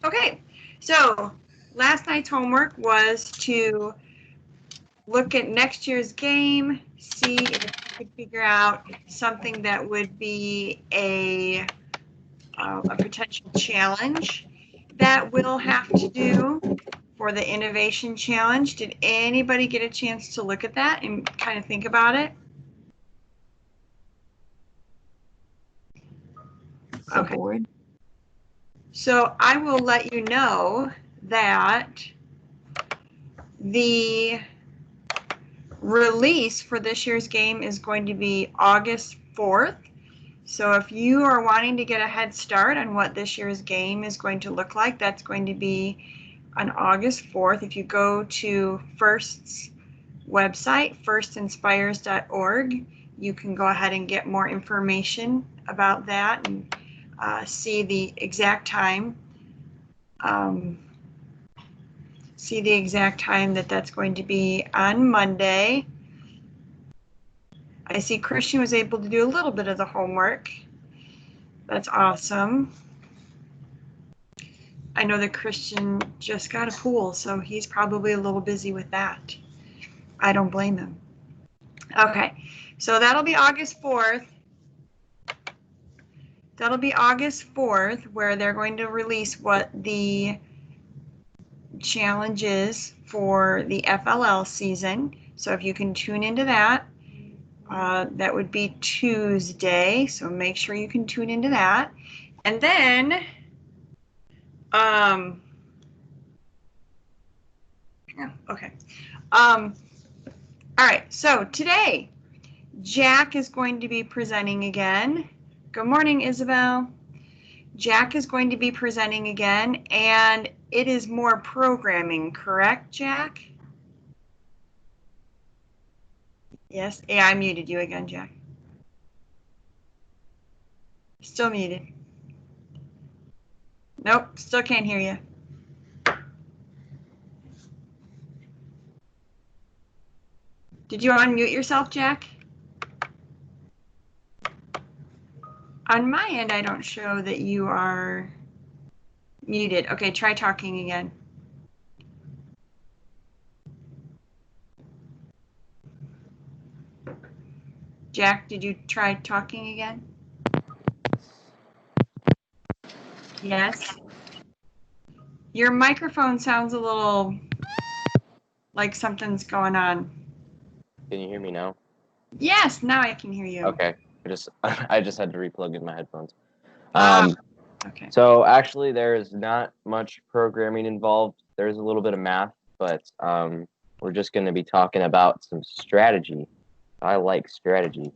Okay, so last night's homework was to look at next year's game, see if you could figure out something that would be a potential challenge that we'll have to do for the innovation challenge. Did anybody get a chance to look at that and kind of think about it? Okay. Board. So I will let you know that the release for this year's game is going to be August 4th. So if you are wanting to get a head start on what this year's game is going to look like, that's going to be on August 4th. If you go to FIRST's website, firstinspires.org, you can go ahead and get more information about that and see the exact time. See the exact time that's going to be on Monday. I see Christian was able to do a little bit of the homework. That's awesome. I know that Christian just got a pool, so he's probably a little busy with that. I don't blame him. Okay, so that'll be August 4th. That'll be August 4th, where they're going to release what the challenge is for the FLL season. So if you can tune into that, that would be Tuesday. So make sure you can tune into that. And then, okay. All right, so today, Jack is going to be presenting again. Good morning, Isabel. Jack is going to be presenting again, and it is more programming, correct, Jack? Yes, yeah, I muted you again, Jack. Still muted. Nope, still can't hear you. Did you unmute yourself, Jack? On my end, I don't show that you are muted. Okay, try talking again. Jack, did you try talking again? Yes. Your microphone sounds a little like something's going on. Can you hear me now? Yes, now I can hear you. Okay. I just had to replug in my headphones. Okay. So actually, there is not much programming involved. There's a little bit of math, but we're just going to be talking about some strategy. I like strategy.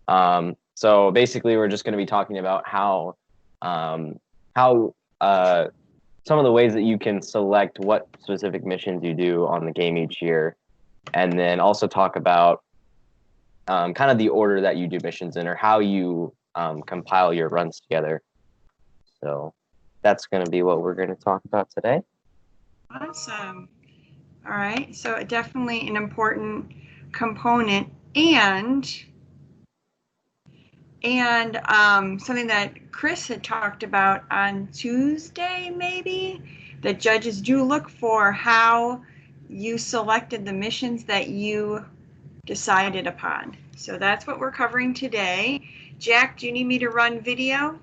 So basically, we're just going to be talking about how some of the ways that you can select what specific missions you do on the game each year, and then also talk about kind of the order that you do missions in, or how you compile your runs together. So that's going to be what we're going to talk about today. Awesome. All right, so definitely an important component, and something that Chris had talked about on Tuesday, maybe, that judges do look for how you selected the missions that you decided upon. So that's what we're covering today. Jack, do you need me to run video?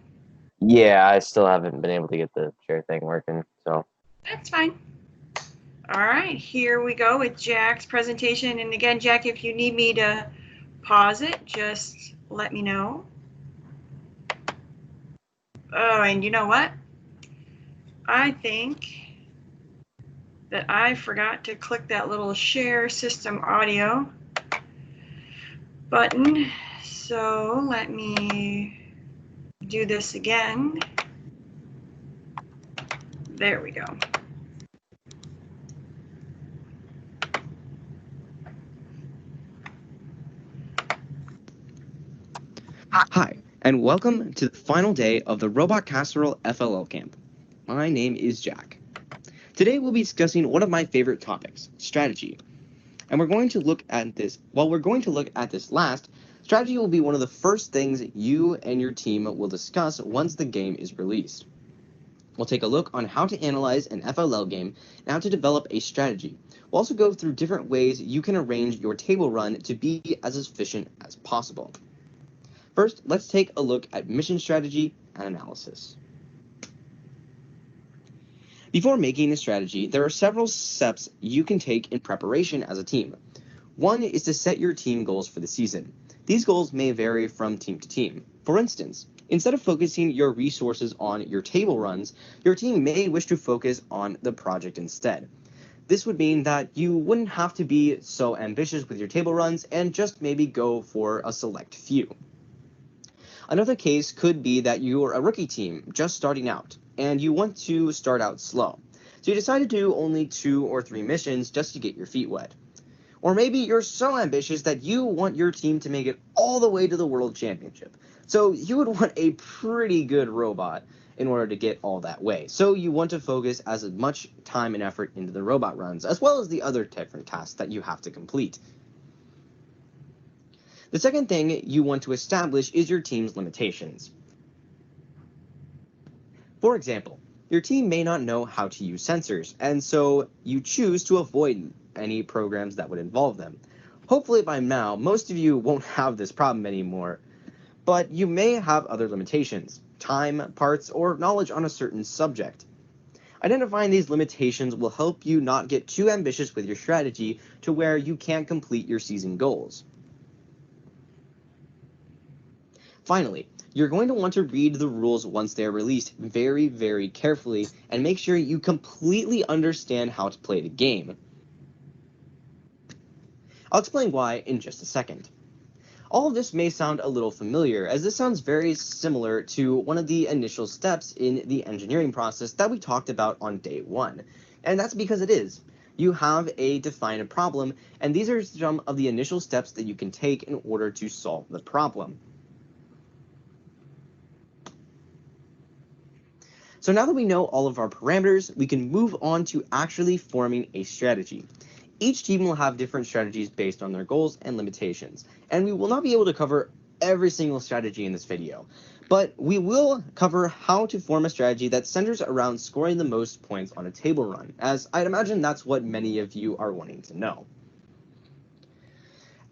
Yeah, I still haven't been able to get the share thing working, so. That's fine. All right, here we go with Jack's presentation. And again, Jack, if you need me to pause it, just let me know. Oh, and you know what? I think that I forgot to click that little share system audio button. So let me do this again. There we go. Hi, and welcome to the final day of the Robot Casserole FLL camp. My name is Jack. Today we'll be discussing one of my favorite topics, strategy. And we're going to look at this, last, strategy will be one of the first things you and your team will discuss once the game is released. We'll take a look on how to analyze an FLL game and how to develop a strategy. We'll also go through different ways you can arrange your table run to be as efficient as possible. First, let's take a look at mission strategy and analysis. Before making a strategy, there are several steps you can take in preparation as a team. One is to set your team goals for the season. These goals may vary from team to team. For instance, instead of focusing your resources on your table runs, your team may wish to focus on the project instead. This would mean that you wouldn't have to be so ambitious with your table runs and just maybe go for a select few. Another case could be that you're a rookie team just starting out and you want to start out slow. So you decide to do only 2 or 3 missions just to get your feet wet. Or maybe you're so ambitious that you want your team to make it all the way to the World Championship. So you would want a pretty good robot in order to get all that way. So you want to focus as much time and effort into the robot runs, as well as the other different tasks that you have to complete. The second thing you want to establish is your team's limitations. For example, your team may not know how to use sensors, and so you choose to avoid any programs that would involve them. Hopefully by now, most of you won't have this problem anymore, but you may have other limitations, time, parts, or knowledge on a certain subject. Identifying these limitations will help you not get too ambitious with your strategy to where you can't complete your season goals. Finally, you're going to want to read the rules once they're released very, very carefully and make sure you completely understand how to play the game. I'll explain why in just a second. All of this may sound a little familiar, as this sounds very similar to one of the initial steps in the engineering process that we talked about on day 1. And that's because it is. You have a defined problem, and these are some of the initial steps that you can take in order to solve the problem. So now that we know all of our parameters, we can move on to actually forming a strategy. Each team will have different strategies based on their goals and limitations, and we will not be able to cover every single strategy in this video, but we will cover how to form a strategy that centers around scoring the most points on a table run, as I'd imagine that's what many of you are wanting to know.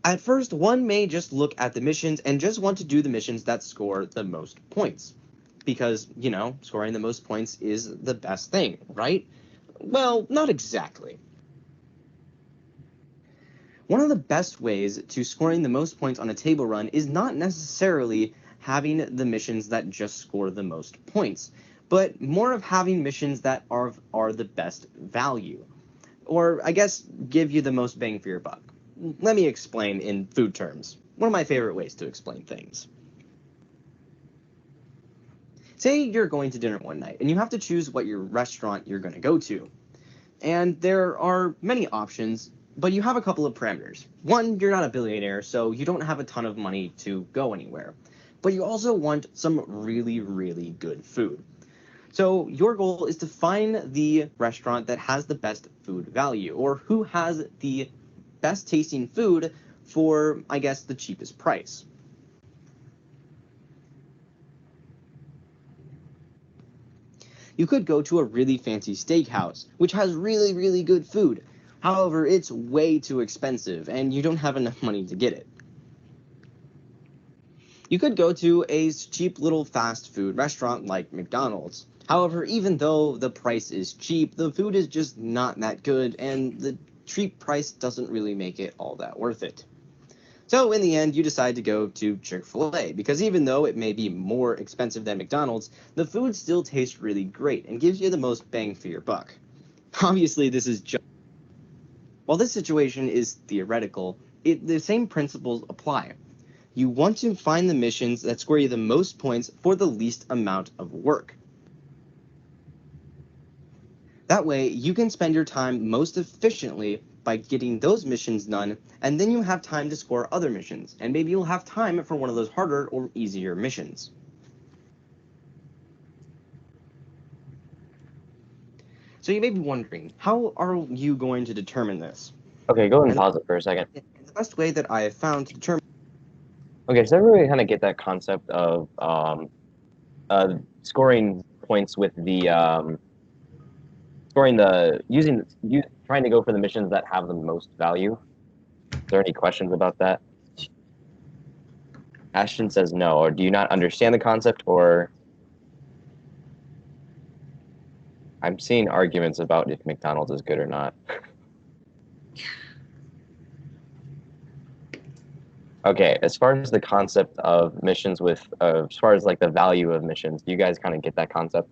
At first, one may just look at the missions and just want to do the missions that score the most points. Because, you know, scoring the most points is the best thing, right? Well, not exactly. One of the best ways to scoring the most points on a table run is not necessarily having the missions that just score the most points, but more of having missions that are the best value. Or, I guess, give you the most bang for your buck. Let me explain in food terms. One of my favorite ways to explain things. Say you're going to dinner one night, and you have to choose what your restaurant you're going to go to. And there are many options, but you have a couple of parameters. One, you're not a billionaire, so you don't have a ton of money to go anywhere. But you also want some really, really good food. So your goal is to find the restaurant that has the best food value, or who has the best tasting food for, I guess, the cheapest price. You could go to a really fancy steakhouse, which has really, really good food. However, it's way too expensive, and you don't have enough money to get it. You could go to a cheap little fast food restaurant like McDonald's. However, even though the price is cheap, the food is just not that good, and the cheap price doesn't really make it all that worth it. So in the end, you decide to go to Chick-fil-A, because even though it may be more expensive than McDonald's, the food still tastes really great and gives you the most bang for your buck. Obviously, this is just... While this situation is theoretical, the same principles apply. You want to find the missions that score you the most points for the least amount of work. That way, you can spend your time most efficiently by getting those missions done, and then you have time to score other missions, and maybe you'll have time for one of those harder or easier missions. So you may be wondering, how are you going to determine this? Okay, go and pause it for a second. The best way that I have found to determine... Okay, so everybody kind of get that concept of scoring points with the trying to go for the missions that have the most value. Is there any questions about that? Ashton says no. Or do you not understand the concept, or I'm seeing arguments about if McDonald's is good or not. Okay, as far as the concept of missions as far as like the value of missions, do you guys kind of get that concept?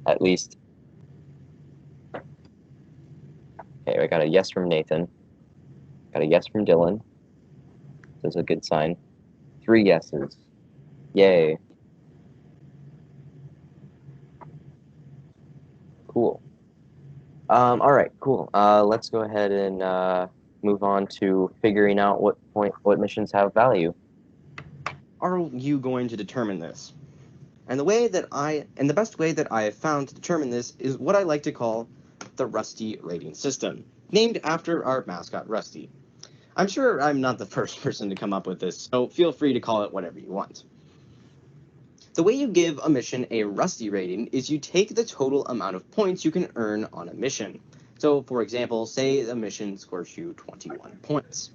At least. Okay, I got a yes from Nathan. Got a yes from Dylan. That's a good sign. 3 yeses. Yay. Cool. All right, cool. Let's go ahead and move on to figuring out what missions have value. Are you going to determine this? And the best way that I have found to determine this is what I like to call the Rusty rating system, named after our mascot Rusty. I'm sure I'm not the first person to come up with this, so feel free to call it whatever you want. The way you give a mission a Rusty rating is you take the total amount of points you can earn on a mission. So, for example, say a mission scores you 21 points.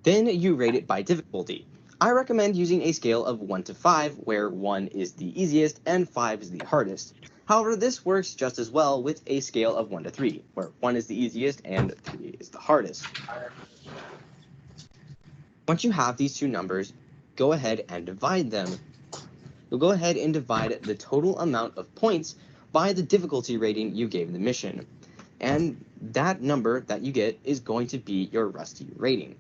Then you rate it by difficulty. I recommend using a scale of 1 to 5, where 1 is the easiest and 5 is the hardest. However, this works just as well with a scale of 1 to 3, where 1 is the easiest and 3 is the hardest. Once you have these two numbers, go ahead and divide them. You'll go ahead and divide the total amount of points by the difficulty rating you gave the mission. And that number that you get is going to be your Rusty rating.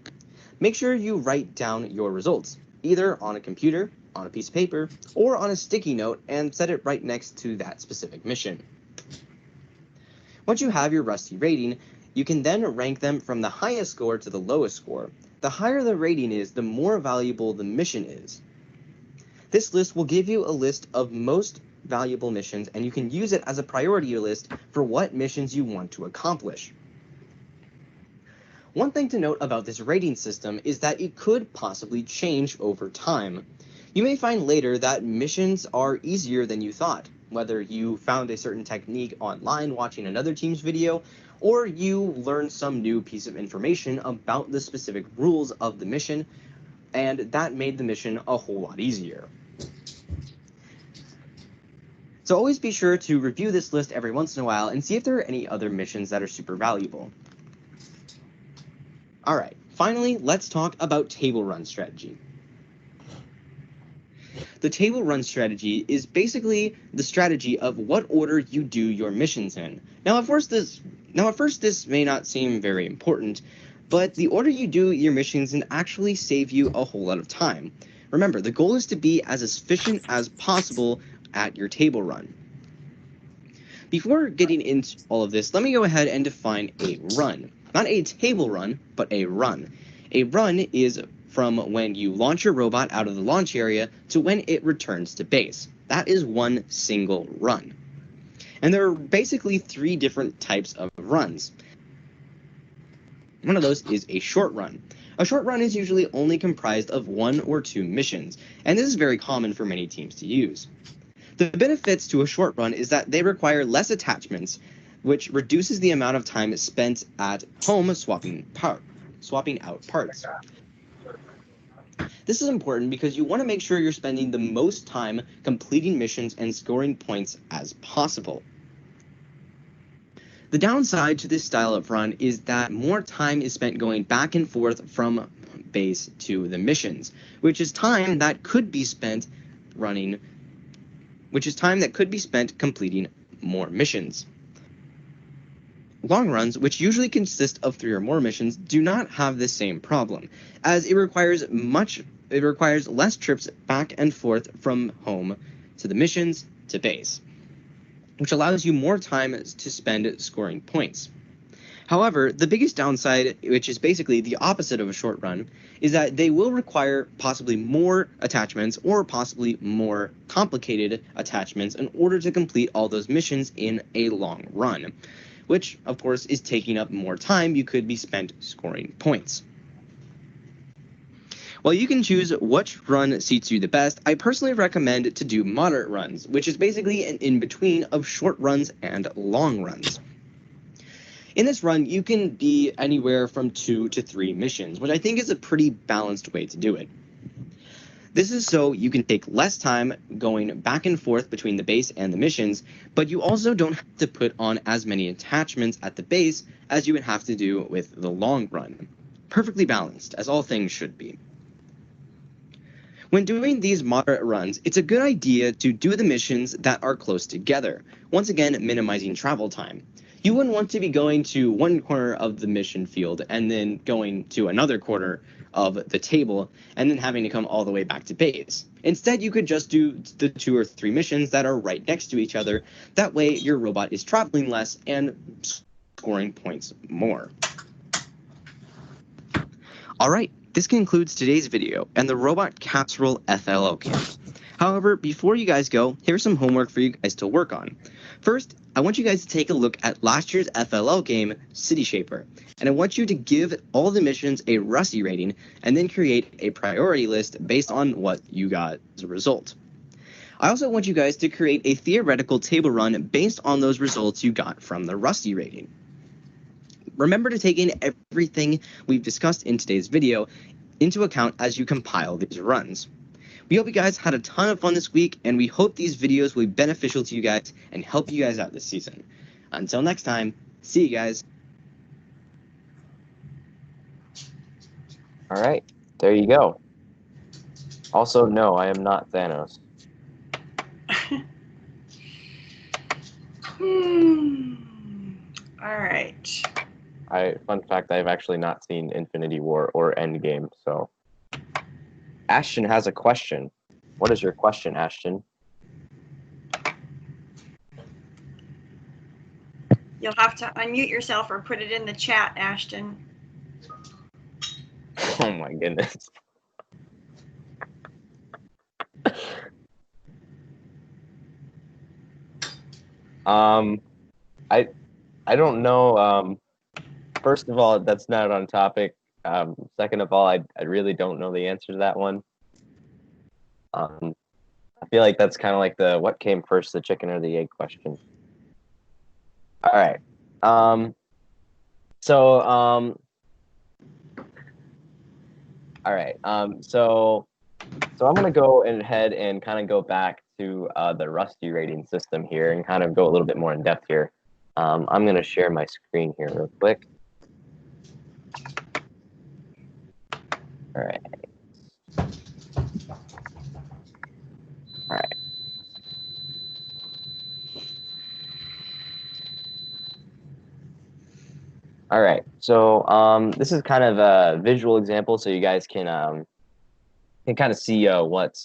Make sure you write down your results, either on a computer, on a piece of paper, or on a sticky note, and set it right next to that specific mission. Once you have your Rusty rating, you can then rank them from the highest score to the lowest score. The higher the rating is, the more valuable the mission is. This list will give you a list of most valuable missions, and you can use it as a priority list for what missions you want to accomplish. One thing to note about this rating system is that it could possibly change over time. You may find later that missions are easier than you thought, whether you found a certain technique online watching another team's video, or you learned some new piece of information about the specific rules of the mission, and that made the mission a whole lot easier. So always be sure to review this list every once in a while and see if there are any other missions that are super valuable. Alright, finally, let's talk about table run strategy. The table run strategy is basically the strategy of what order you do your missions in. Now at first this may not seem very important, but the order you do your missions in actually save you a whole lot of time. Remember, the goal is to be as efficient as possible at your table run. Before getting into all of this, let me go ahead and define a run. Not a table run, but a run. A run is from when you launch your robot out of the launch area to when it returns to base. That is one single run. And there are basically 3 different types of runs. One of those is a short run. A short run is usually only comprised of 1 or 2 missions, and this is very common for many teams to use. The benefits to a short run is that they require less attachments, which reduces the amount of time spent at home swapping out parts. This is important because you want to make sure you're spending the most time completing missions and scoring points as possible. The downside to this style of run is that more time is spent going back and forth from base to the missions, which is time that could be spent completing more missions. Long runs, which usually consist of 3 or more missions, do not have the same problem, as it requires less trips back and forth from home to the missions to base, which allows you more time to spend scoring points. However, the biggest downside, which is basically the opposite of a short run, is that they will require possibly more attachments or possibly more complicated attachments in order to complete all those missions in a long run, which, of course, is taking up more time you could be spent scoring points. While you can choose which run suits you the best, I personally recommend to do moderate runs, which is basically an in-between of short runs and long runs. In this run, you can be anywhere from 2 to 3 missions, which I think is a pretty balanced way to do it. This is so you can take less time going back and forth between the base and the missions, but you also don't have to put on as many attachments at the base as you would have to do with the long run. Perfectly balanced, as all things should be. When doing these moderate runs, it's a good idea to do the missions that are close together, once again minimizing travel time. You wouldn't want to be going to one corner of the mission field and then going to another corner of the table and then having to come all the way back to base. Instead, you could just do the 2 or 3 missions that are right next to each other. That way, your robot is traveling less and scoring points more. All right, this concludes today's video and the Robot Casserole FLL camp. However, before you guys go, here's some homework for you guys to work on. First, I want you guys to take a look at last year's FLL game, City Shaper, and I want you to give all the missions a Rusty rating and then create a priority list based on what you got as a result. I also want you guys to create a theoretical table run based on those results you got from the Rusty rating. Remember to take in everything we've discussed in today's video into account as you compile these runs. We hope you guys had a ton of fun this week, and we hope these videos will be beneficial to you guys and help you guys out this season. Until next time, see you guys. All right, there you go. Also, no, I am not Thanos. All right. Fun fact, I've actually not seen Infinity War or Endgame, so. Ashton has a question. What is your question, Ashton? You'll have to unmute yourself or put it in the chat, Ashton. Oh my goodness. I don't know. First of all, that's not on topic. Second of all, I really don't know the answer to that one. I feel like that's kind of like the what came first, the chicken or the egg question. All right. All right. So I'm gonna go ahead and kind of go back to the Rusty rating system here and kind of go a little bit more in depth here. I'm gonna share my screen here real quick. All right. All right. All right. So this is kind of a visual example, so you guys can kind of see what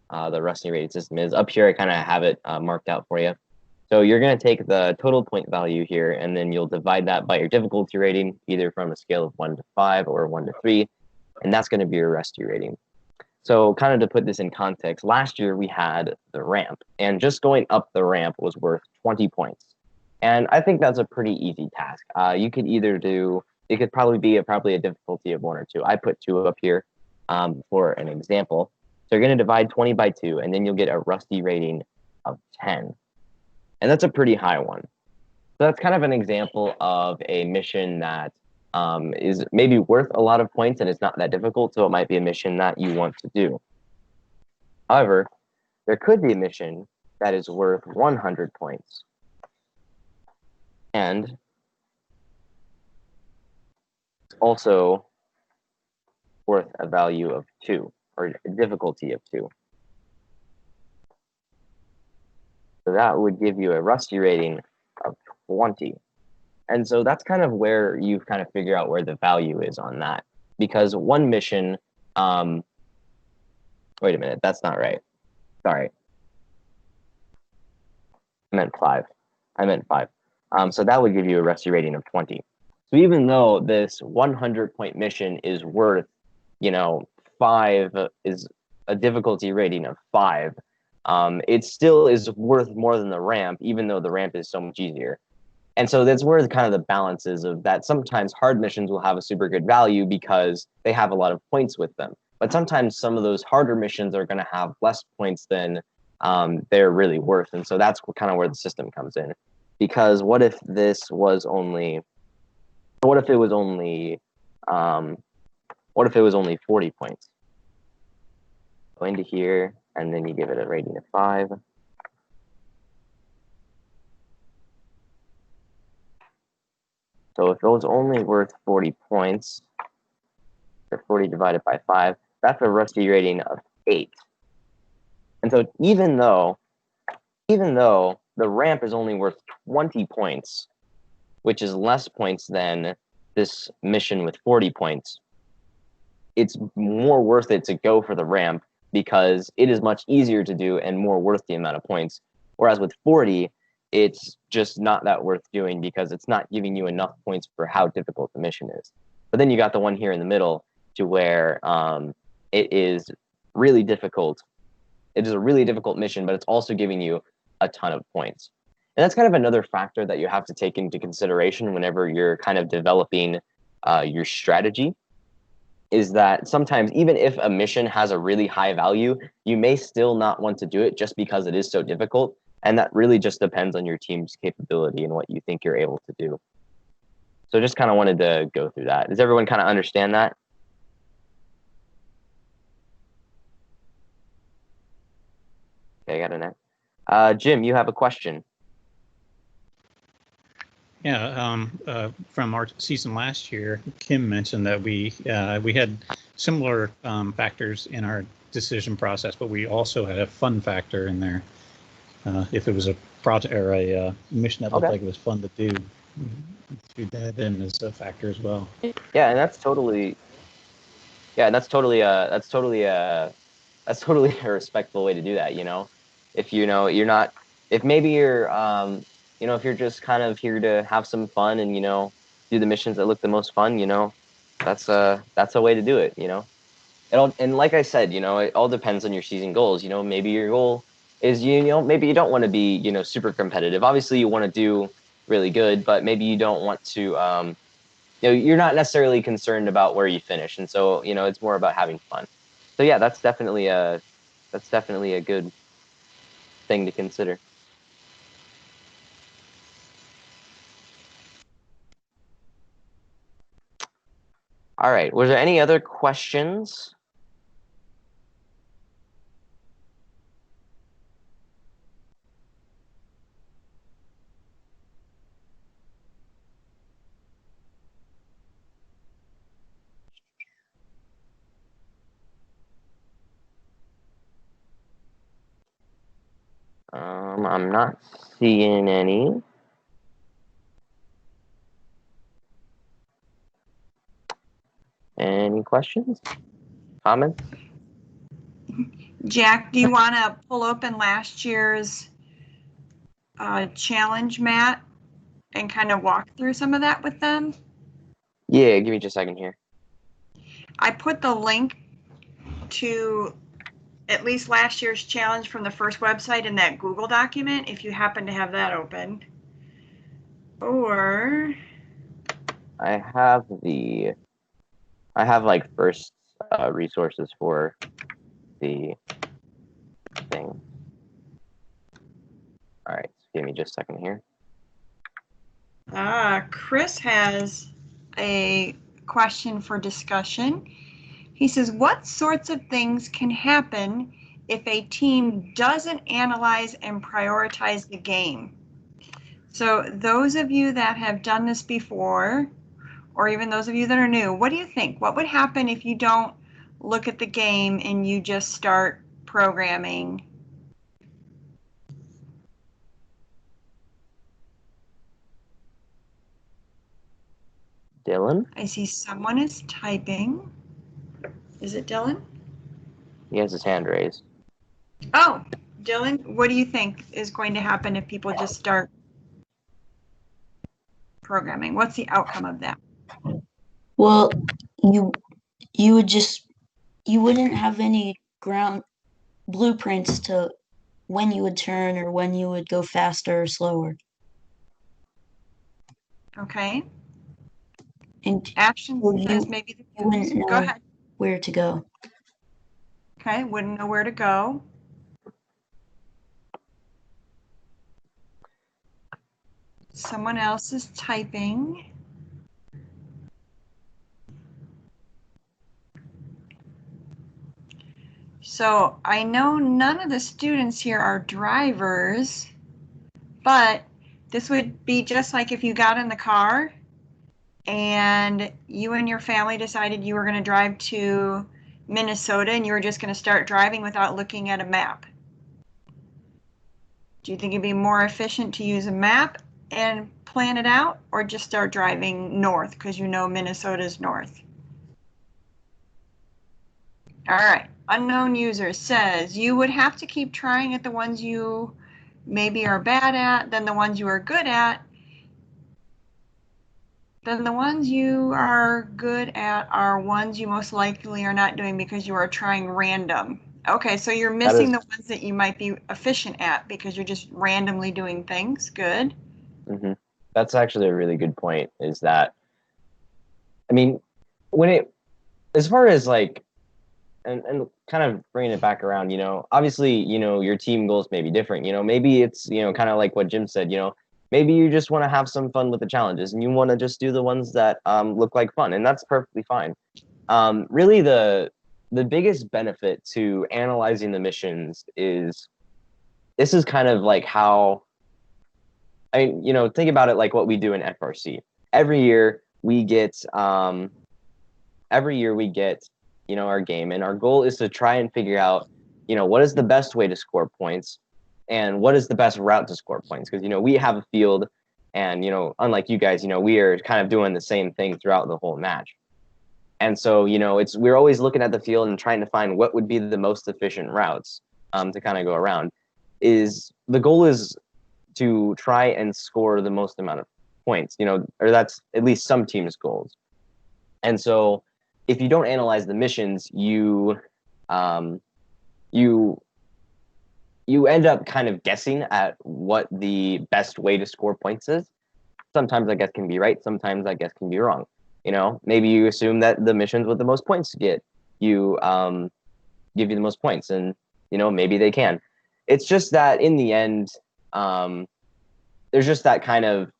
the Rusty rating system is. Up here, I kind of have it marked out for you. So you're going to take the total point value here, and then you'll divide that by your difficulty rating, either from a scale of 1 to 5 or 1 to 3, and that's going to be your Rusty rating. So kind of to put this in context, last year we had the ramp, and just going up the ramp was worth 20 points. And I think that's a pretty easy task. You could either do, it could probably be a difficulty of 1 or 2. I put 2 up here for an example. So you're going to divide 20 by 2, and then you'll get a Rusty rating of 10. And that's a pretty high one. So that's kind of an example of a mission that is maybe worth a lot of points and it's not that difficult, so it might be a mission that you want to do. However, there could be a mission that is worth 100 points. And it's also worth a value of 2, or a difficulty of 2. So that would give you a Rusty rating of 20. And so that's kind of where you kind of figure out where the value is on that. Because one mission, wait a minute, that's not right. Sorry. I meant 5. So that would give you a Rusty rating of 20. So even though this 100-point mission is worth, 5, is a difficulty rating of 5, it still is worth more than the ramp, even though the ramp is so much easier. And so that's where kind of the balance is of that. Sometimes hard missions will have a super good value because they have a lot of points with them. But sometimes some of those harder missions are going to have less points than they're really worth. And so that's kind of where the system comes in. Because what if it was only 40 points? Go into here, and then you give it a rating of 5. So if it was only worth 40 points, or 40 divided by 5, that's a Rusty rating of 8. And so even though the ramp is only worth 20 points, which is less points than this mission with 40 points, it's more worth it to go for the ramp because it is much easier to do and more worth the amount of points. Whereas with 40, it's just not that worth doing because it's not giving you enough points for how difficult the mission is. But then you got the one here in the middle to where it is really difficult. It is a really difficult mission, but it's also giving you a ton of points. And that's kind of another factor that you have to take into consideration whenever you're kind of developing your strategy, is that sometimes even if a mission has a really high value, you may still not want to do it just because it is so difficult. And that really just depends on your team's capability and what you think you're able to do. So just kind of wanted to go through that. Does everyone kind of understand that? Okay, I got an Jim, you have a question. Yeah, from our season last year, Kim mentioned that we had similar factors in our decision process, but we also had a fun factor in there. If it was a project or a mission that looked like it was fun to do, threw that in as a factor as well. Yeah, and that's totally a respectful way to do that. You know, if you're not, if maybe you're if you're just kind of here to have some fun and do the missions that look the most fun, that's a way to do it. And like I said, it all depends on your season goals. Maybe your goal is maybe you don't want to be super competitive. Obviously, you want to do really good, but maybe you don't want to you're not necessarily concerned about where you finish, and so it's more about having fun. So yeah, that's definitely a good thing to consider. All right, was there any other questions? I'm not seeing any. Any questions? Comments? Jack, do you want to pull open last year's challenge, Matt, and kind of walk through some of that with them? Yeah, give me just a second here. I put the link to at least last year's challenge from the first website in that Google document, if you happen to have that open. Or I have like first resources for the thing. All right, so give me just a second here. Chris has a question for discussion. He says, what sorts of things can happen if a team doesn't analyze and prioritize the game? So those of you that have done this before, or even those of you that are new, what do you think? What would happen if you don't look at the game and you just start programming? Dylan? I see someone is typing. Is it Dylan? He has his hand raised. Oh, Dylan, what do you think is going to happen if people just start programming? What's the outcome of that? Well, you wouldn't have any ground blueprints to when you would turn or when you would go faster or slower. Okay. And Action well, says maybe you wouldn't know go ahead. where to go. Okay, wouldn't know where to go. Someone else is typing. So I know none of the students here are drivers, but this would be just like if you got in the car and you and your family decided you were going to drive to Minnesota and you were just going to start driving without looking at a map. Do you think it'd be more efficient to use a map and plan it out, or just start driving north because you know Minnesota's north? All right, unknown user says you would have to keep trying at the ones you maybe are bad at, then the ones you are good at. Then the ones you are good at are ones you most likely are not doing because you are trying random. Okay, so you're missing the ones that you might be efficient at because you're just randomly doing things. Good. Mm-hmm. That's actually a really good point, is that, I mean, as far as like, and kind of bringing it back around, you know, obviously, you know, your team goals may be different, you know, maybe it's, you know, kind of like what Jim said, you know, maybe you just want to have some fun with the challenges and you want to just do the ones that look like fun, and that's perfectly fine. Really, the biggest benefit to analyzing the missions is, this is kind of like how, you know, think about it like what we do in FRC. Every year we get, you know, our game, and our goal is to try and figure out, you know, what is the best way to score points and what is the best route to score points. Because, you know, we have a field, and, you know, unlike you guys, you know, we are kind of doing the same thing throughout the whole match. And so, you know, we're always looking at the field and trying to find what would be the most efficient routes to kind of go around. The goal is to try and score the most amount of points, you know, or that's at least some teams' goals. And so if you don't analyze the missions, you end up kind of guessing at what the best way to score points is. Sometimes I guess can be right, sometimes I guess can be wrong. You know, maybe you assume that the missions with the most points to get you give you the most points, and, you know, maybe they can. It's just that in the end, there's just that kind of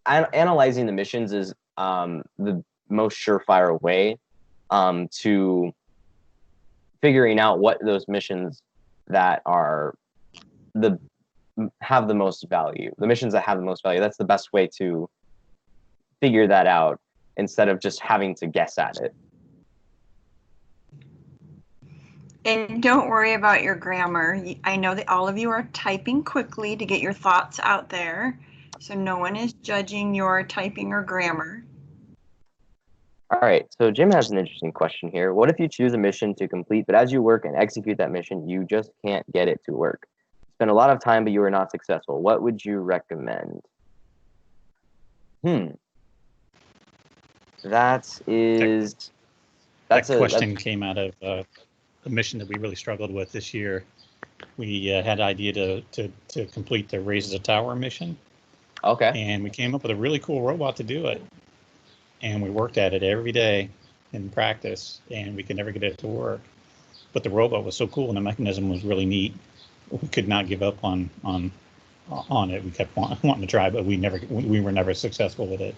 analyzing the missions is the most surefire way to figuring out what those missions that have the most value, the missions that have the most value. That's the best way to figure that out, instead of just having to guess at it. And don't worry about your grammar. I know that all of you are typing quickly to get your thoughts out there, so no one is judging your typing or grammar. All right, so Jim has an interesting question here. What if you choose a mission to complete, but as you work and execute that mission, you just can't get it to work? Spend a lot of time, but you are not successful. What would you recommend? That question came out of a mission that we really struggled with this year. We had an idea to complete the Raises a Tower mission. Okay. And we came up with a really cool robot to do it. And we worked at it every day in practice, and we could never get it to work. But the robot was so cool, and the mechanism was really neat. We could not give up on it. We kept wanting to try, but we were never successful with it.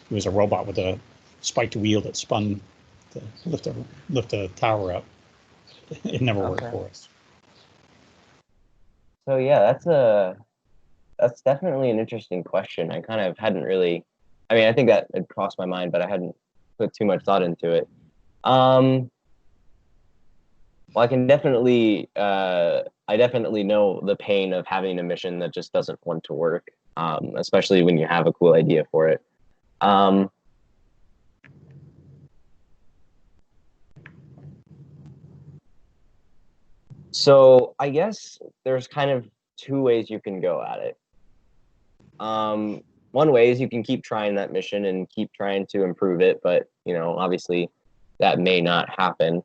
It was a robot with a spiked wheel that spun to lift a tower up. It never worked for us. So yeah, that's definitely an interesting question. I kind of hadn't really, I mean, I think that it crossed my mind, but I hadn't put too much thought into it. Well, I can definitely, I definitely know the pain of having a mission that just doesn't want to work, especially when you have a cool idea for it. So I guess there's kind of two ways you can go at it. One way is you can keep trying that mission and keep trying to improve it, but, you know, obviously that may not happen.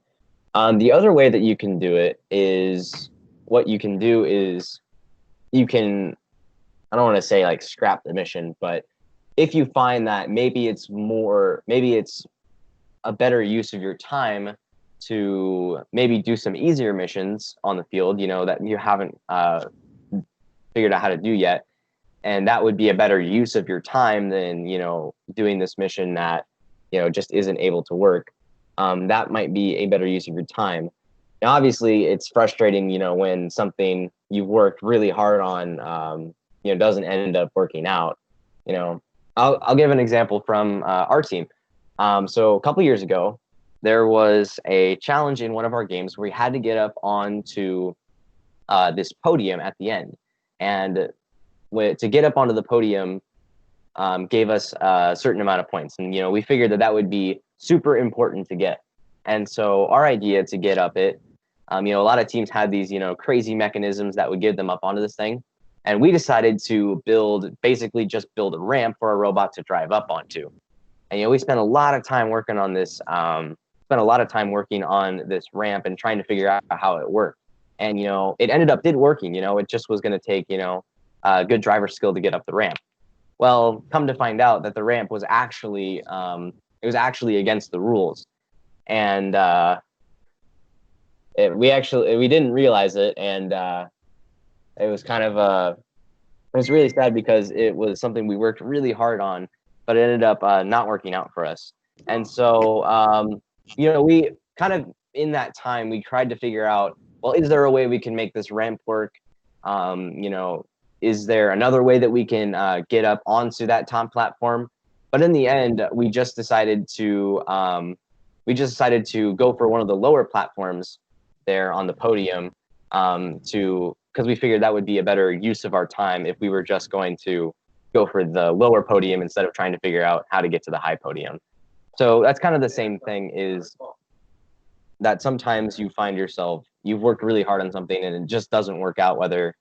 The other way that you can do it is, what you can do is you can, I don't want to say like scrap the mission, but if you find that maybe it's a better use of your time to maybe do some easier missions on the field, you know, that you haven't figured out how to do yet. And that would be a better use of your time than, you know, doing this mission that, you know, just isn't able to work. That might be a better use of your time. Now, obviously, it's frustrating, you know, when something you've worked really hard on, you know, doesn't end up working out. You know, I'll give an example from our team. So a couple years ago, there was a challenge in one of our games where we had to get up onto this podium at the end. And to get up onto the podium gave us a certain amount of points. And, you know, we figured that that would be super important to get. And so our idea to get up it, you know, a lot of teams had these, you know, crazy mechanisms that would get them up onto this thing. And we decided to basically just build a ramp for a robot to drive up onto. And, you know, we spent a lot of time working on this, ramp and trying to figure out how it worked. And, you know, it did working, you know, it just was going to take, you know, good driver skill to get up the ramp. Well, come to find out that the ramp was actually, against the rules. And we didn't realize it. And it was kind of, it was really sad because it was something we worked really hard on, but it ended up not working out for us. And so, you know, we kind of, in that time, we tried to figure out, well, is there a way we can make this ramp work? You know, is there another way that we can get up onto that top platform? But in the end, we just decided to go for one of the lower platforms there on the podium, because we figured that would be a better use of our time if we were just going to go for the lower podium instead of trying to figure out how to get to the high podium. So that's kind of the same thing, is that sometimes you find yourself, you've worked really hard on something and it just doesn't work out, whether,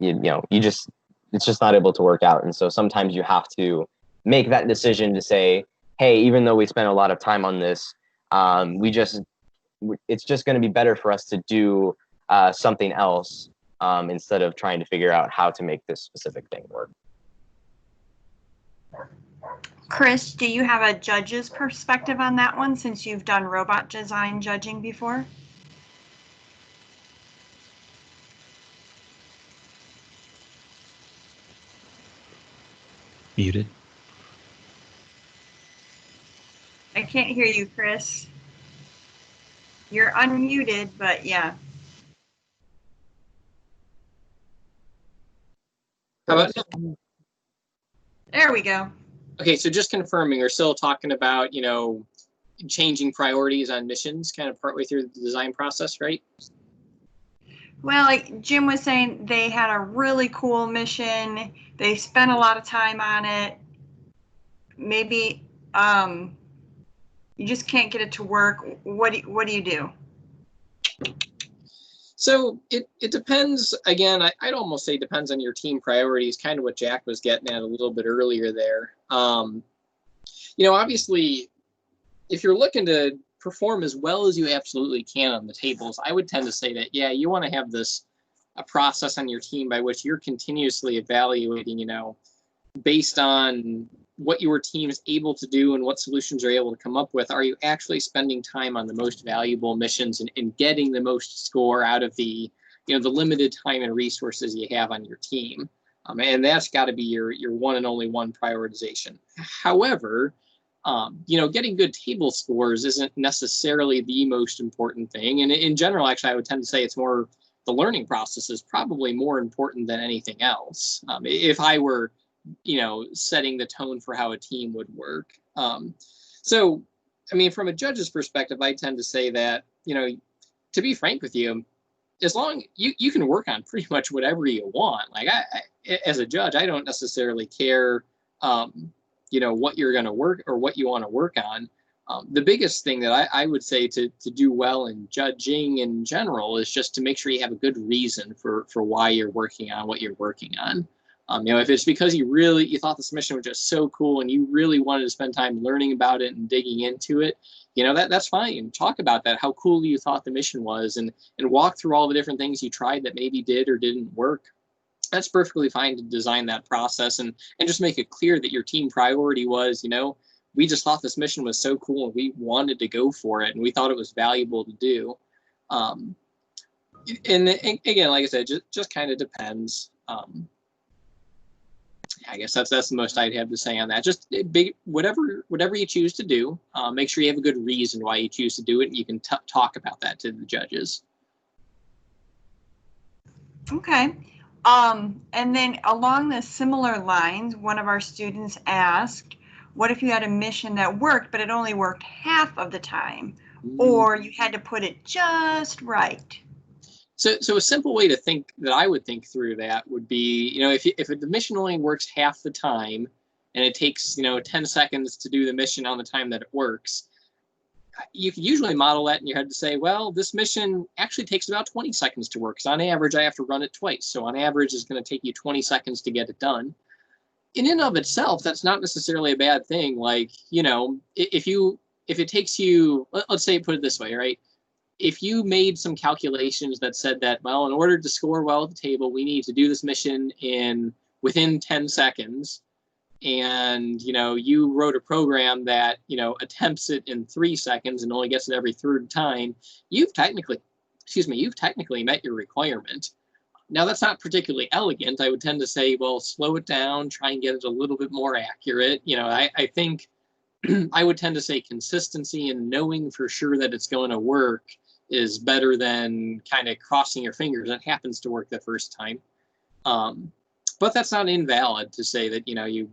it's just not able to work out. And so sometimes you have to make that decision to say, hey, even though we spent a lot of time on this, it's just going to be better for us to do something else instead of trying to figure out how to make this specific thing work. Chris, do you have a judge's perspective on that one, since you've done robot design judging before? Muted. I can't hear you, Chris. You're unmuted, but yeah. How about now? There we go. Okay, so just confirming, we're still talking about, you know, changing priorities on missions kind of partway through the design process, right? Well, like Jim was saying, they had a really cool mission. They spent a lot of time on it. Maybe you just can't get it to work. What do you do? So it depends. Again, I'd almost say depends on your team priorities, kind of what Jack was getting at a little bit earlier there. You know, obviously, if you're looking to perform as well as you absolutely can on the tables, I would tend to say that, yeah, you want to have a process on your team by which you're continuously evaluating, you know, based on what your team is able to do and what solutions you're able to come up with. Are you actually spending time on the most valuable missions and getting the most score out of the limited time and resources you have on your team? And that's got to be your one and only one prioritization. However, you know, getting good table scores isn't necessarily the most important thing. And in general, actually, I would tend to say it's more, the learning process is probably more important than anything else. If I were, you know, setting the tone for how a team would work. So, I mean, from a judge's perspective, I tend to say that, you know, to be frank with you, as long you can work on pretty much whatever you want. Like I as a judge, I don't necessarily care, you know, what you're going to work or what you want to work on. The biggest thing that I would say to do well in judging in general is just to make sure you have a good reason for why you're working on what you're working on. You know, if it's because you thought this mission was just so cool and you really wanted to spend time learning about it and digging into it, you know, that's fine. Talk about that, how cool you thought the mission was, and walk through all the different things you tried that maybe did or didn't work. That's perfectly fine to design that process and just make it clear that your team priority was, you know, we just thought this mission was so cool and we wanted to go for it and we thought it was valuable to do. And again, like I said, just kind of depends. I guess that's the most I'd have to say on that. Just whatever you choose to do, make sure you have a good reason why you choose to do it, and you can talk about that to the judges. Okay. And then along the similar lines, one of our students asked, what if you had a mission that worked, but it only worked half of the time, or you had to put it just right? So a simple way to think that I would think through that would be, if the mission only works half the time and it takes, 10 seconds to do the mission on the time that it works, you could usually model that in your head to say, well, this mission actually takes about 20 seconds to work. So on average, I have to run it twice. So on average, it's going to take you 20 seconds to get it done. In and of itself, that's not necessarily a bad thing. Like, if it takes you, let's say, put it this way, right? If you made some calculations that said that, well, in order to score well at the table, we need to do this mission within 10 seconds. And, you wrote a program that, attempts it in 3 seconds and only gets it every third time, you've technically met your requirement. Now, that's not particularly elegant. I would tend to say, well, slow it down, try and get it a little bit more accurate. I think I would tend to say consistency and knowing for sure that it's going to work is better than kind of crossing your fingers. It happens to work the first time. But that's not invalid to say that, you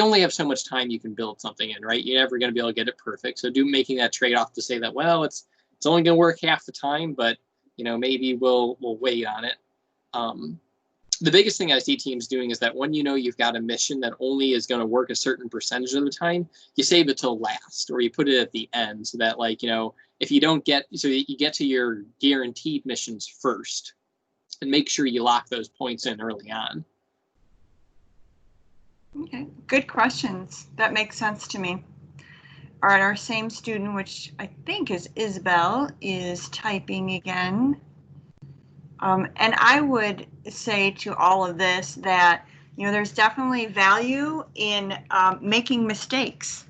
only have so much time you can build something in, right? You're never going to be able to get it perfect. So making that trade-off to say that, well, it's only going to work half the time, but, maybe we'll wait on it. The biggest thing I see teams doing is that when you've got a mission that only is going to work a certain percentage of the time, you save it till last, or you put it at the end so that, if you don't you get to your guaranteed missions first and make sure you lock those points in early on. Okay, good questions. That makes sense to me. All right, our same student, which I think is Isabel, is typing again. And I would say to all of this that, there's definitely value in making mistakes,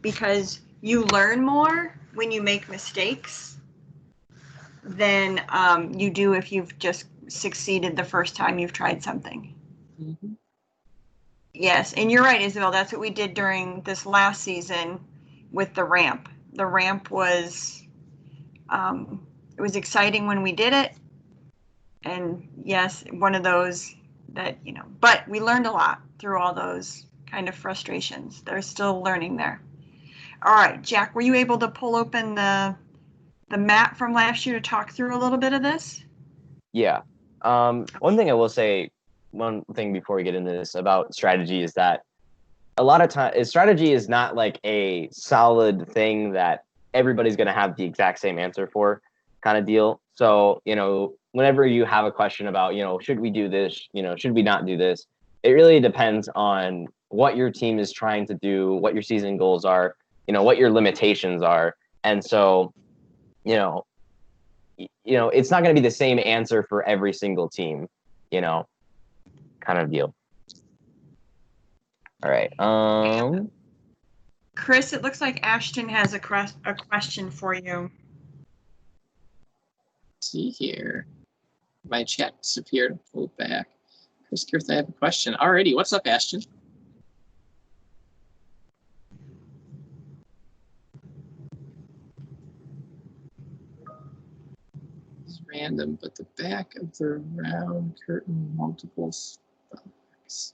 because you learn more when you make mistakes than you do if you've just succeeded the first time you've tried something. Mm-hmm. Yes, and you're right, Isabel. That's what we did during this last season with the ramp. The ramp was, it was exciting when we did it. And yes, one of those that, but we learned a lot through all those kind of frustrations. There's still learning there. All right, Jack, were you able to pull open the map from last year to talk through a little bit of this? Yeah. One thing I will say, one thing before we get into this about strategy is that a lot of times strategy is not like a solid thing that everybody's going to have the exact same answer for kind of deal. So, whenever you have a question about, should we do this, should we not do this, it really depends on what your team is trying to do, what your season goals are, what your limitations are. And so, it's not going to be the same answer for every single team, kind of deal. All right. Chris, it looks like Ashton has a question for you. Let's see here. My chat disappeared. Pull it back. Chris Girth, I have a question. Alrighty, what's up, Ashton? It's random, but the back of the round curtain multiple spots.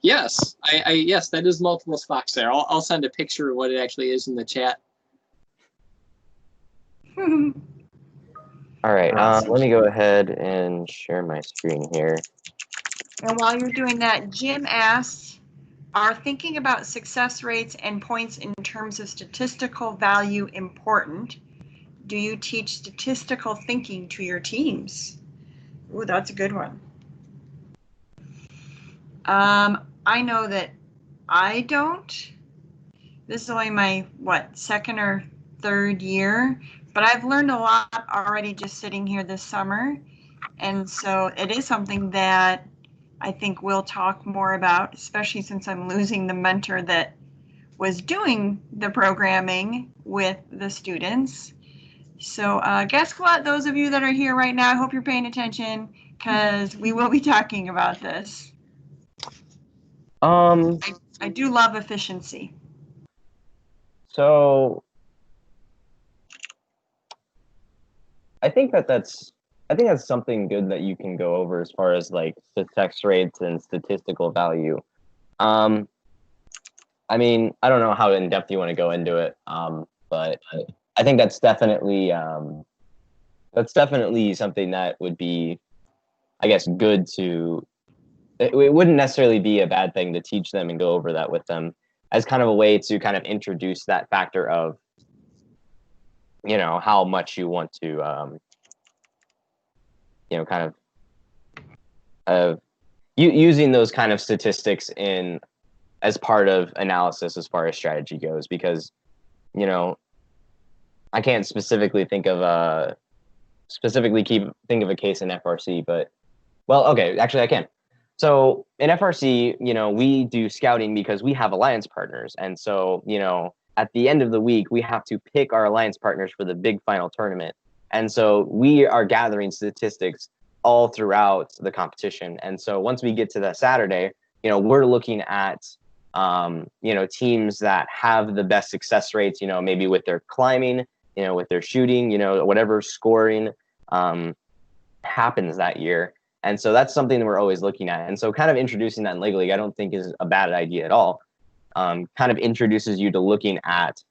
Yes, yes, that is multiple spots there. I'll send a picture of what it actually is in the chat. All right, let me go ahead and share my screen here. And while you're doing that, Jim asks, are thinking about success rates and points in terms of statistical value important? Do you teach statistical thinking to your teams? Ooh, that's a good one. I know that I don't. This is only my, second or third year, but I've learned a lot already just sitting here this summer. And so it is something that I think we'll talk more about, especially since I'm losing the mentor that was doing the programming with the students. So guess what? Those of you that are here right now, I hope you're paying attention because we will be talking about this. I do love efficiency. So I think that's something good that you can go over as far as like success rates and statistical value. I mean, I don't know how in depth you want to go into it, but I think that's definitely something that would be, I guess, good to. It wouldn't necessarily be a bad thing to teach them and go over that with them as kind of a way to kind of introduce that factor of, you know, how much you want to, you know, kind of using those kind of statistics in as part of analysis as far as strategy goes, because, you know, I can't specifically think of a case in FRC, but well, okay, actually I can. So in FRC, you know, we do scouting because we have alliance partners. And so, you know, at the end of the week, we have to pick our alliance partners for the big final tournament. And so we are gathering statistics all throughout the competition. And so once we get to that Saturday, you know, we're looking at, you know, teams that have the best success rates, you know, maybe with their climbing, you know, with their shooting, you know, whatever scoring happens that year. And so that's something that we're always looking at. And so kind of introducing that in League, I don't think is a bad idea at all. Kind of introduces you to looking at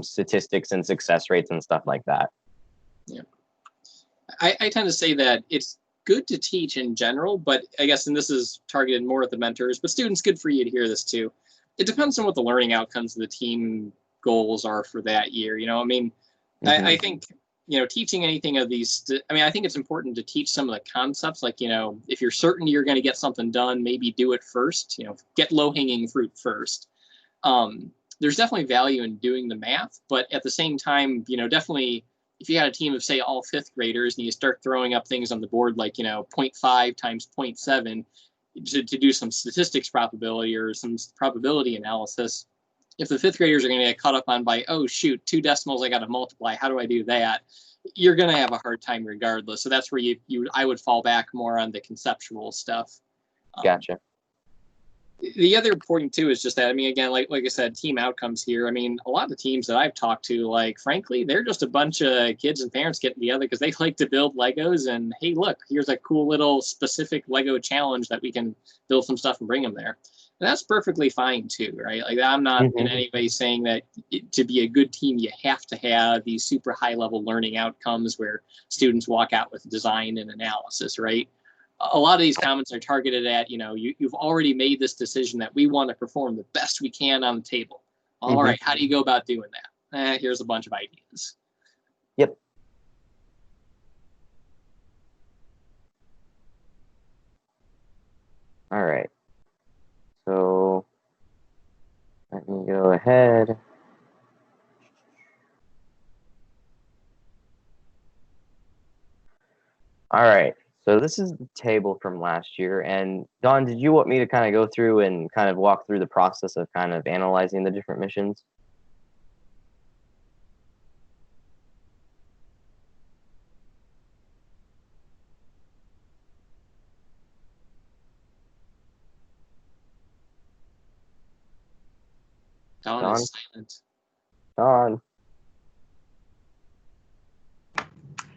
statistics and success rates and stuff like that. Yeah. I tend to say that it's good to teach in general, but I guess, and this is targeted more at the mentors, but students, good for you to hear this too. It depends on what the learning outcomes of the team goals are for that year. You know, I mean, I think, you know, teaching anything of these, I mean, I think it's important to teach some of the concepts, like, you know, if you're certain you're going to get something done, maybe do it first, you know, get low-hanging fruit first. There's definitely value in doing the math, but at the same time, you know, definitely if you had a team of, say, all fifth graders and you start throwing up things on the board like, you know, 0.5 times 0.7 to do some statistics probability or some probability analysis, if the fifth graders are going to get caught up on by, oh, shoot, 2 decimals, I got to multiply, how do I do that? You're going to have a hard time regardless. So that's where I would fall back more on the conceptual stuff. Gotcha. The other point too is just that, I mean, again, like I said, team outcomes here. I mean, a lot of the teams that I've talked to, like, frankly, they're just a bunch of kids and parents getting together because they like to build Legos and, hey, look, here's a cool little specific Lego challenge that we can build some stuff and bring them there. And that's perfectly fine too, right? Like, I'm not in any way saying that to be a good team, you have to have these super high level learning outcomes where students walk out with design and analysis, right? A lot of these comments are targeted at, you know, you've already made this decision that we want to perform the best we can on the table. All right, how do you go about doing that? Here's a bunch of ideas. Yep. All right. So let me go ahead. All right. So this is the table from last year. And Don, did you want me to kind of go through and kind of walk through the process of kind of analyzing the different missions? Don is silent. Don.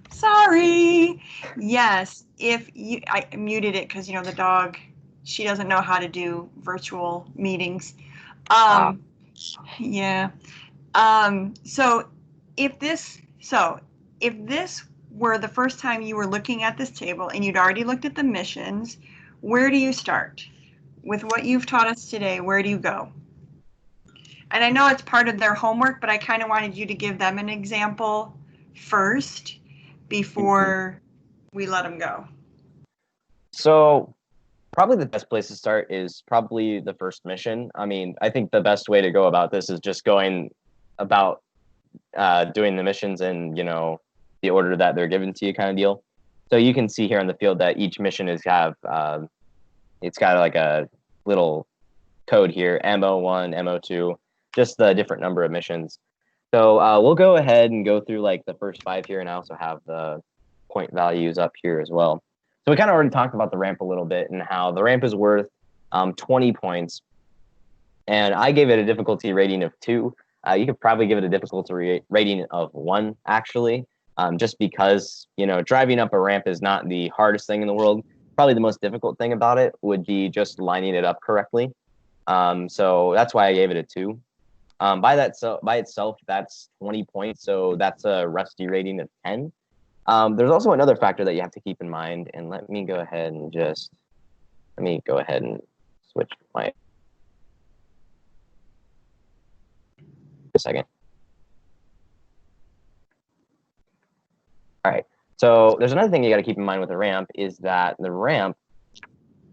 Sorry. Yes, I muted it because, you know, the dog, she doesn't know how to do virtual meetings. Yeah. So if this were the first time you were looking at this table and you'd already looked at the missions, where do you start? With what you've taught us today, where do you go? And I know it's part of their homework, but I kind of wanted you to give them an example first before we let them go. So probably the best place to start is probably the first mission. I mean, I think the best way to go about this is just going about doing the missions in, you know, the order that they're given to you kind of deal. So you can see here on the field that each mission it's got like a little code here, MO1, MO2. just the different number of missions. So we'll go ahead and go through like the first 5 here, and I also have the point values up here as well. So we kind of already talked about the ramp a little bit and how the ramp is worth 20 points. And I gave it a difficulty rating of 2. You could probably give it a difficulty rating of 1, actually, just because, you know, driving up a ramp is not the hardest thing in the world. Probably the most difficult thing about it would be just lining it up correctly. So that's why I gave it a 2. By itself, that's 20 points. So that's a Rusty rating of 10. There's also another factor that you have to keep in mind. And let me go ahead and switch my a second. All right. So there's another thing you got to keep in mind with the ramp is that the ramp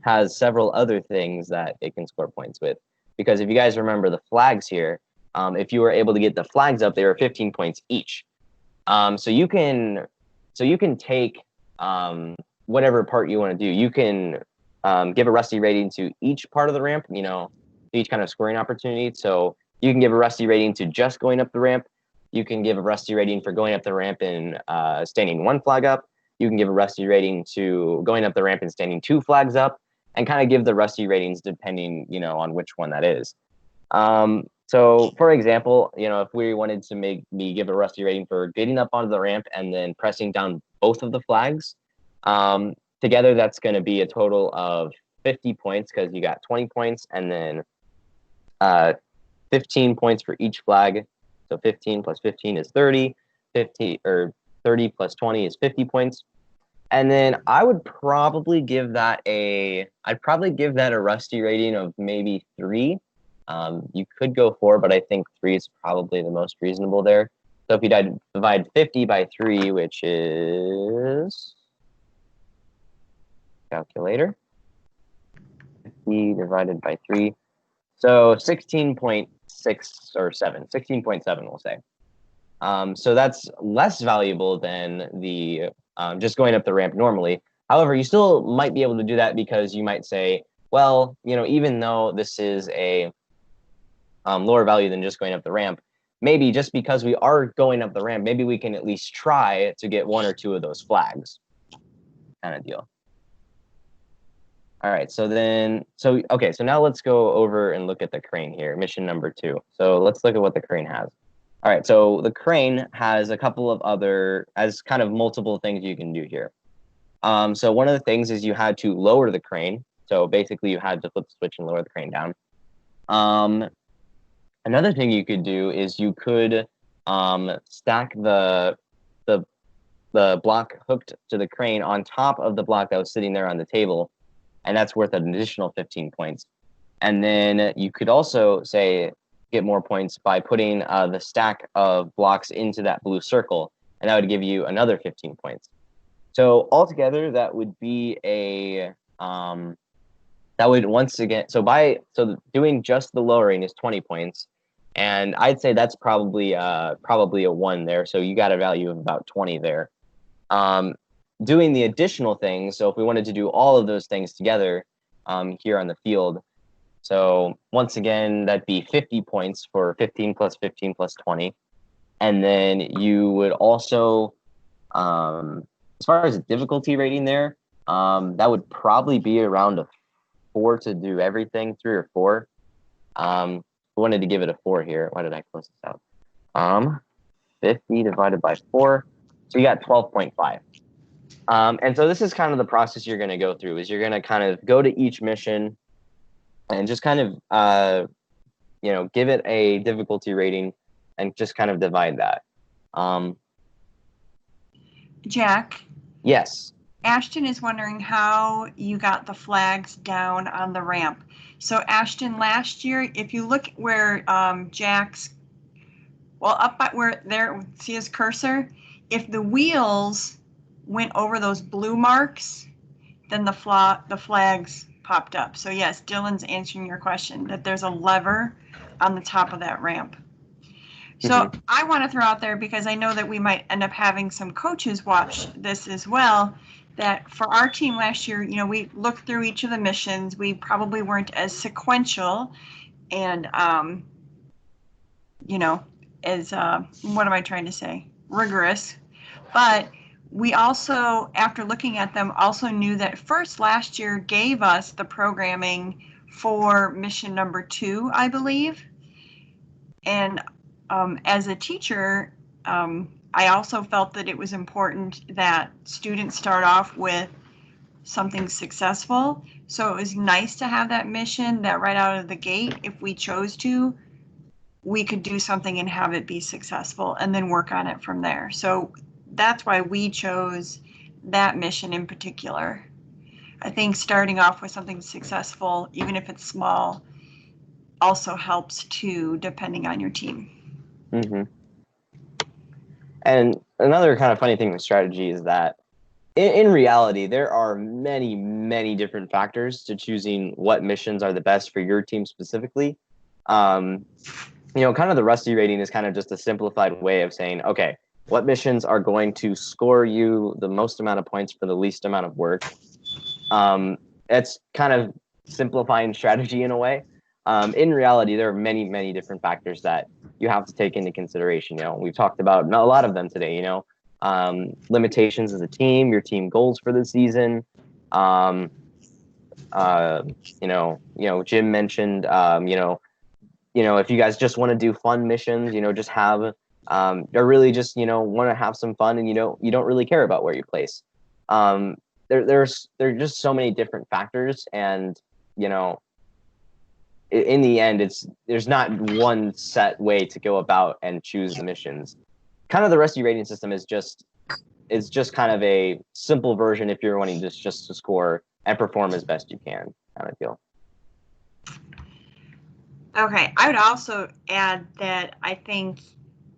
has several other things that it can score points with. Because if you guys remember the flags here, if you were able to get the flags up, they were 15 points each. So you can take whatever part you want to do. You can give a Rusty rating to each part of the ramp, you know, each kind of scoring opportunity. So you can give a Rusty rating to just going up the ramp. You can give a Rusty rating for going up the ramp and standing 1 flag up. You can give a Rusty rating to going up the ramp and standing 2 flags up, and kind of give the Rusty ratings depending, you know, on which one that is. So for example, you know, if we wanted to make me give a Rusty rating for getting up onto the ramp and then pressing down both of the flags, together that's going to be a total of 50 points because you got 20 points and then 15 points for each flag. So 15 plus 15 is 30. 30 plus 20 is 50 points. And then I would probably give that a Rusty rating of maybe 3. You could go 4, but I think 3 is probably the most reasonable there. So if you divide 50 by 3, which is calculator, 50 divided by 3, so 16.6 or 7, 16.7 we'll say. So that's less valuable than the just going up the ramp normally. However, you still might be able to do that because you might say, well, you know, even though this is a lower value than just going up the ramp, maybe just because we are going up the ramp, maybe we can at least try to get 1 or 2 of those flags, kind of deal. All right, so now let's go over and look at the crane here, mission number 2. So let's look at what the crane has. All right, so the crane has a couple of kind of multiple things you can do here. So one of the things is you had to lower the crane. So basically you had to flip the switch and lower the crane down. Another thing you could do is you could stack the block hooked to the crane on top of the block that was sitting there on the table, and that's worth an additional 15 points. And then you could also get more points by putting the stack of blocks into that blue circle, and that would give you another 15 points. So altogether, that would be so doing just the lowering is 20 points, and I'd say that's probably a 1 there. So you got a value of about 20 there. Doing the additional things, so if we wanted to do all of those things together here on the field, so once again, that'd be 50 points for 15 plus 15 plus 20. And then you would also, as far as the difficulty rating there, that would probably be around a 4 to do everything, 3 or 4. I wanted to give it a 4 here. Why did I close this out? 50 divided by 4. So you got 12.5. And so this is kind of the process you're going to go through, is you're going to kind of go to each mission and just kind of, give it a difficulty rating and just kind of divide that. Jack? Yes. Ashton is wondering how you got the flags down on the ramp. So Ashton, last year, if you look where Jack's, up by where there, see his cursor? If the wheels went over those blue marks, then the flags popped up. So yes, Dylan's answering your question, that there's a lever on the top of that ramp. So I want to throw out there, because I know that we might end up having some coaches watch this as well, that for our team last year, we looked through each of the missions. We probably weren't as sequential, and as what am I trying to say? Rigorous. But we also, after looking at them, also knew that first last year gave us the programming for mission number 2, I believe. And as a teacher, I also felt that it was important that students start off with something successful. So it was nice to have that mission that right out of the gate, if we chose to, we could do something and have it be successful and then work on it from there. So that's why we chose that mission in particular. I think starting off with something successful, even if it's small, also helps too, depending on your team. Mm-hmm. And another kind of funny thing with strategy is that in reality, there are many, many different factors to choosing what missions are the best for your team specifically. Kind of the Rusty rating is kind of just a simplified way of saying, okay, what missions are going to score you the most amount of points for the least amount of work? It's kind of simplifying strategy in a way. In reality, there are many, many different factors that you have to take into consideration. We've talked about a lot of them today, limitations as a team, your team goals for the season. Jim mentioned, if you guys just want to do fun missions, just have, or really just, want to have some fun and you don't really care about where you place. There's just so many different factors, and, in the end, there's not one set way to go about and choose the missions. Kind of the Rusty rating system is just kind of a simple version if you're wanting just to score and perform as best you can, kind of feel. Okay, I would also add that I think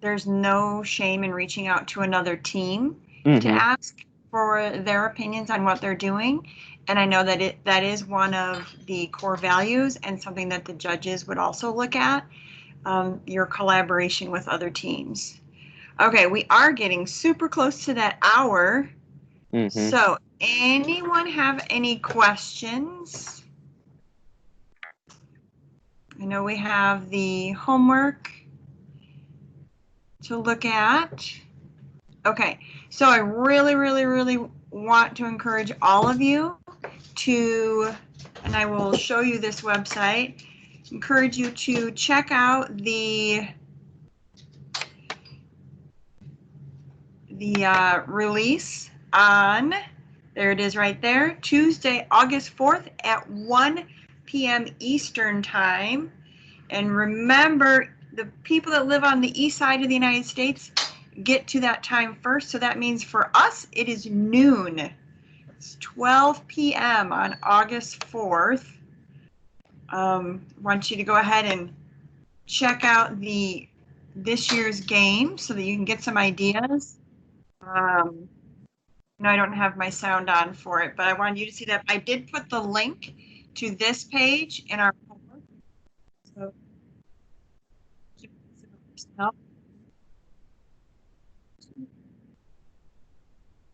there's no shame in reaching out to another team to ask for their opinions on what they're doing. And I know that that is one of the core values and something that the judges would also look at, your collaboration with other teams. Okay, we are getting super close to that hour. So anyone have any questions? I know we have the homework to look at. Okay, so I really, really, really want to encourage all of you to, and I will show you this website, encourage you to check out the release on, there it is right there, Tuesday, August 4th at 1 p.m. Eastern time. And remember, the people that live on the east side of the United States get to that time first. So that means for us, it is noon. It's 12 p.m. on August 4th. I want you to go ahead and check out this year's game so that you can get some ideas. No, I don't have my sound on for it, but I wanted you to see that. I did put the link to this page in our homework. So,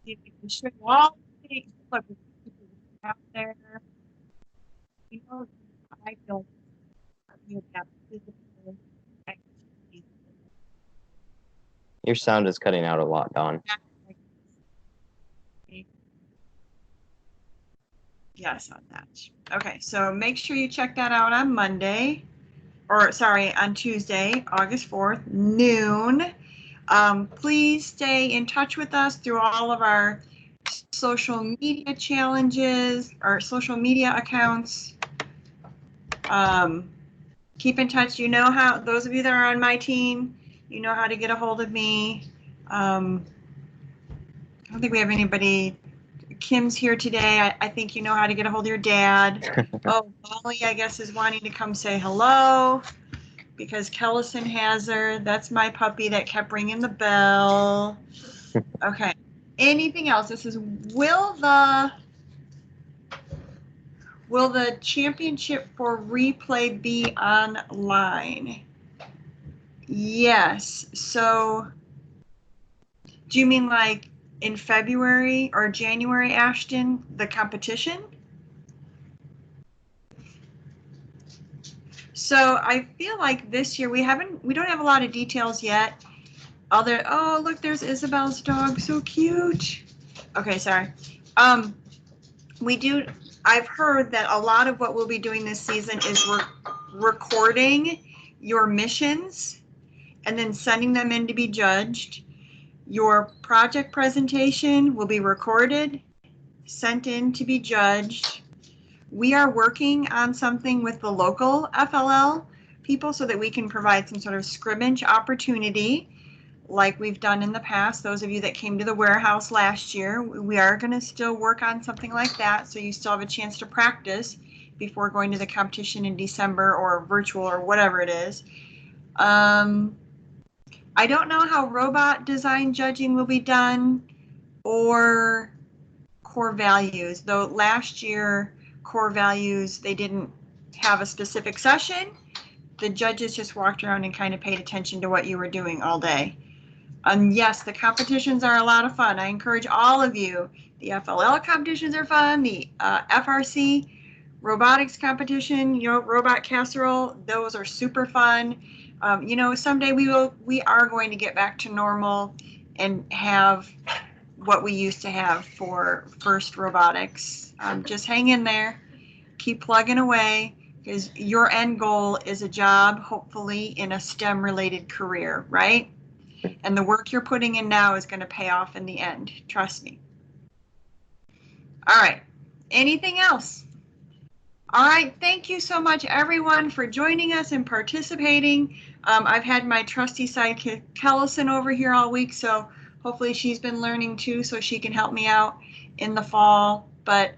you can show all the things out there. I feel Your sound is cutting out a lot, Dawn. Yes, on that. Okay, so make sure you check that out on Monday, or sorry, on Tuesday, August 4th, noon. Please stay in touch with us through all of our social media challenges, our social media accounts. Keep in touch. You know how, those of you that are on my team, you know how to get a hold of me. I don't think we have anybody. Kim's here today. I think you know how to get a hold of your dad. Oh, Molly, I guess, is wanting to come say hello because Kellison has her. That's my puppy that kept ringing the bell. Okay. Anything else? This is, will the championship for replay be online? Yes. So do you mean like in February or January, Ashton, the competition? So I feel like this year we don't have a lot of details yet. Oh, look, there's Isabel's dog, so cute. Okay, sorry. I've heard that a lot of what we'll be doing this season is recording your missions and then sending them in to be judged. Your project presentation will be recorded, sent in to be judged. We are working on something with the local FLL people so that we can provide some sort of scrimmage opportunity like we've done in the past. Those of you that came to the warehouse last year, we are going to still work on something like that, so you still have a chance to practice before going to the competition in December or virtual or whatever it is. I don't know how robot design judging will be done or core values, though last year core values, they didn't have a specific session. The judges just walked around and kind of paid attention to what you were doing all day. Yes, the competitions are a lot of fun. I encourage all of you. The FLL competitions are fun. The FRC robotics competition, robot casserole, those are super fun. Someday we are going to get back to normal and have what we used to have for FIRST robotics. Just hang in there, keep plugging away, because your end goal is a job, hopefully in a STEM related career, right? And the work you're putting in now is going to pay off in the end. Trust me. All right. Anything else? All right. Thank you so much, everyone, for joining us and participating. I've had my trusty sidekick, Kellison, over here all week, so hopefully she's been learning too, so she can help me out in the fall. But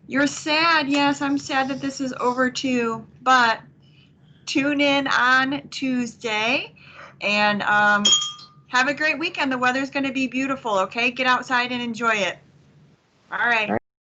you're sad. Yes, I'm sad that this is over too. But tune in on Tuesday. And have a great weekend. The weather's going to be beautiful, okay? Get outside and enjoy it. All right.